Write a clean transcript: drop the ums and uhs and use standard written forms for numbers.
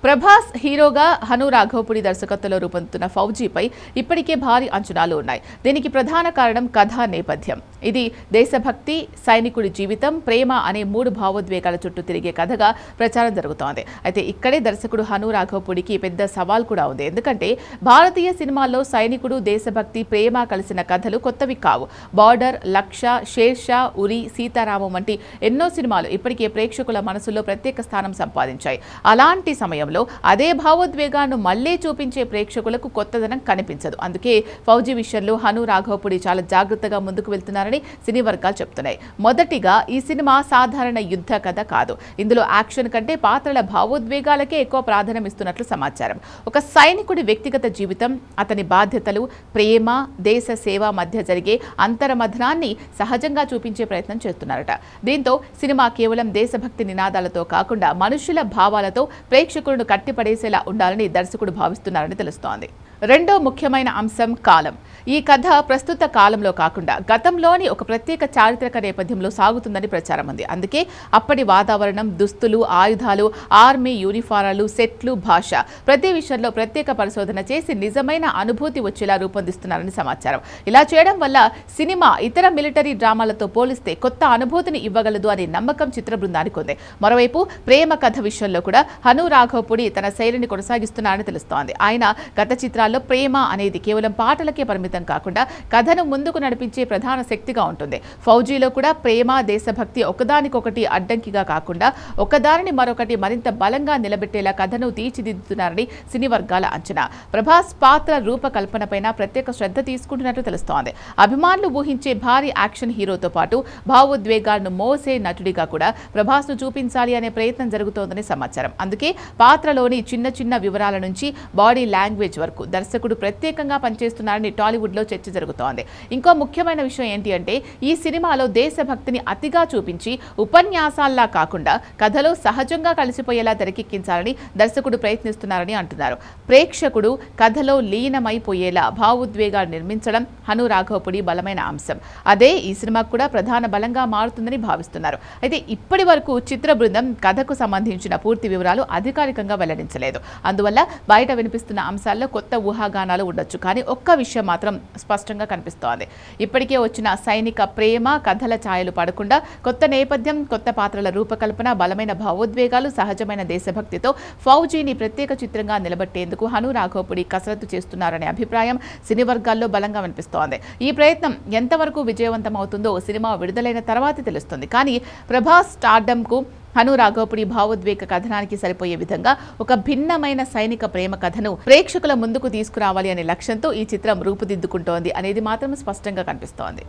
ప్రభాస్ హీరోగా హను రాఘవపుడి దర్శకత్వంలో రూపొందుతున్న ఫౌజీపై ఇప్పటికే భారీ అంచనాలు ఉన్నాయి. దీనికి ప్రధాన కారణం కథా నేపథ్యం. ఇది దేశభక్తి, సైనికుడి జీవితం, ప్రేమ అనే మూడు భావోద్వేగాల చుట్టూ తిరిగే కథగా ప్రచారం జరుగుతోంది. అయితే ఇక్కడే దర్శకుడు హను రాఘవపుడికి పెద్ద సవాల్ కూడా ఉంది. ఎందుకంటే భారతీయ సినిమాల్లో సైనికుడు, దేశభక్తి, ప్రేమ కలిసిన కథలు కొత్తవి కావు. బార్డర్, లక్ష, షేర్షా, ఉరి, సీతారామం వంటి ఎన్నో సినిమాలు ఇప్పటికే ప్రేక్షకుల మనసులో ప్రత్యేక స్థానం సంపాదించాయి. అలాంటి సమయంలో అదే భావోద్వేగాన్ని మళ్లీ చూపించే ప్రేక్షకులకు కొత్తదనం కనిపించదు. అందుకే ఫౌజీ విషయంలో హను రాఘవపుడి చాలా జాగ్రత్తగా ముందుకు వెళ్తున్నారని సినీ వర్గాలు చెప్తున్నాయి. మొదటిగా ఈ సినిమా సాధారణ యుద్ధ కథ కాదు. ఇందులో యాక్షన్ కంటే పాత్రల భావోద్వేగాలకే ఎక్కువ ప్రాధాన్యం ఇస్తున్నట్లు సమాచారం. ఒక సైనికుడి వ్యక్తిగత జీవితం, అతని బాధ్యతలు, ప్రేమ, దేశ సేవ మధ్య జరిగే అంతర్మథనాన్ని సహజంగా చూపించే ప్రయత్నం చేస్తున్నారట. దీంతో సినిమా కేవలం దేశభక్తి నినాదాలతో కాకుండా మనుషుల భావాలతో ప్రేక్షకులను కట్టిపడేసేలా ఉండాలని దర్శకుడు భావిస్తున్నారని తెలుస్తోంది. రెండో ముఖ్యమైన అంశం కాలం. ఈ కథ ప్రస్తుత కాలంలో కాకుండా గతంలోని ఒక ప్రత్యేక చారిత్రక నేపథ్యంలో సాగుతుందని ప్రచారం ఉంది. అందుకే అప్పటి వాతావరణం, దుస్తులు, ఆయుధాలు, ఆర్మీ యూనిఫారాలు, సెట్లు, భాష ప్రతి విషయంలో ప్రత్యేక పరిశోధన చేసి నిజమైన అనుభూతి వచ్చేలా రూపొందిస్తున్నారని సమాచారం. ఇలా చేయడం వల్ల సినిమా ఇతర మిలిటరీ డ్రామాలతో పోలిస్తే కొత్త అనుభూతిని ఇవ్వగలదు అనే నమ్మకం చిత్ర బృందానికి ఉంది. మరోవైపు ప్రేమ కథ విషయంలో కూడా హను రాఘవపుడి తన శైలిని కొనసాగిస్తున్నారని తెలుస్తోంది. ఆయన గత చిత్రాల్లో ప్రేమ అనేది కేవలం పాటలకే పరిమితం కాకుండా కథను ముందుకు నడిపించే ప్రధాన శక్తిగా ఉంటుంది. ఫౌజీలో కూడా ప్రేమ, దేశభక్తి ఒకదానికొకటి అడ్డంకిగా కాకుండా ఒకదానిని మరొకటి మరింత బలంగా నిలబెట్టేలా కథను తీర్చిదిద్దుతున్నారని సినీ వర్గాల అంచనా. ప్రభాస్ పాత్ర రూపకల్పనపైన ప్రత్యేక శ్రద్ధ తీసుకుంటున్నట్లు తెలుస్తోంది. అభిమానులు ఊహించే భారీ యాక్షన్ హీరోతో పాటు భావోద్వేగాలను మోసే నటుడిగా కూడా ప్రభాస్ ను చూపించాలి అనే ప్రయత్నం జరుగుతోందని సమాచారం. అందుకే పాత్రలోని చిన్న చిన్న వివరాల నుంచి బాడీ లాంగ్వేజ్ వరకు దర్శకుడు ప్రత్యేకంగా పనిచేస్తున్నారని టాలీవుడ్ లో చర్చ జరుగుతోంది. ఇంకో ముఖ్యమైన విషయం ఏంటి అంటే ఈ సినిమాలో దేశభక్తిని అతిగా చూపించి ఉపన్యాసాల్లా కాకుండా కథలో సహజంగా కలిసిపోయేలా తెరకెక్కించాలని దర్శకుడు ప్రయత్నిస్తున్నారని అంటున్నారు. ప్రేక్షకుడు కథలో లీనమైపోయేలా భావోద్వేగాలు నిర్మించడం హను రాఘవపుడి బలమైన అంశం. అదే ఈ సినిమాకు కూడా ప్రధాన బలంగా మారుతుందని భావిస్తున్నారు. అయితే ఇప్పటి వరకు చిత్ర బృందం కథకు సంబంధించిన పూర్తి వివరాలు అధికారికంగా వెల్లడించలేదు. అందువల్ల బయట వినిపిస్తున్న అంశాల్లో కొత్త ఊహాగానాలు ఉండొచ్చు. కానీ ఒక్క విషయం మాత్రం స్పష్టంగా కనిపిస్తోంది. ఇప్పటికే వచ్చిన సైనిక ప్రేమ కథల ఛాయలు పడకుండా కొత్త నేపథ్యం, కొత్త పాత్రల రూపకల్పన, బలమైన భావోద్వేగాలు, సహజమైన దేశభక్తితో ఫౌజీని ప్రత్యేక చిత్రంగా నిలబెట్టేందుకు హను రాఘవపుడి కసరత్తు చేస్తున్నారనే అభిప్రాయం సినీ వర్గాల్లో బలంగా వినిపిస్తోంది. ఈ ప్రయత్నం ఎంతవరకు విజయవంతమవుతుందో సినిమా విడుదలైన తర్వాతే తెలుస్తుంది. కానీ ప్రభాస్ స్టార్డమ్కు హను రాఘవపుడి భావోద్వేగ కథనానికి సరిపోయే విధంగా ఒక భిన్నమైన సైనిక ప్రేమ కథను ప్రేక్షకుల ముందుకు తీసుకురావాలి అనే లక్ష్యంతో ఈ చిత్రం రూపుదిద్దుకుంటోంది అనేది మాత్రం స్పష్టంగా కనిపిస్తోంది.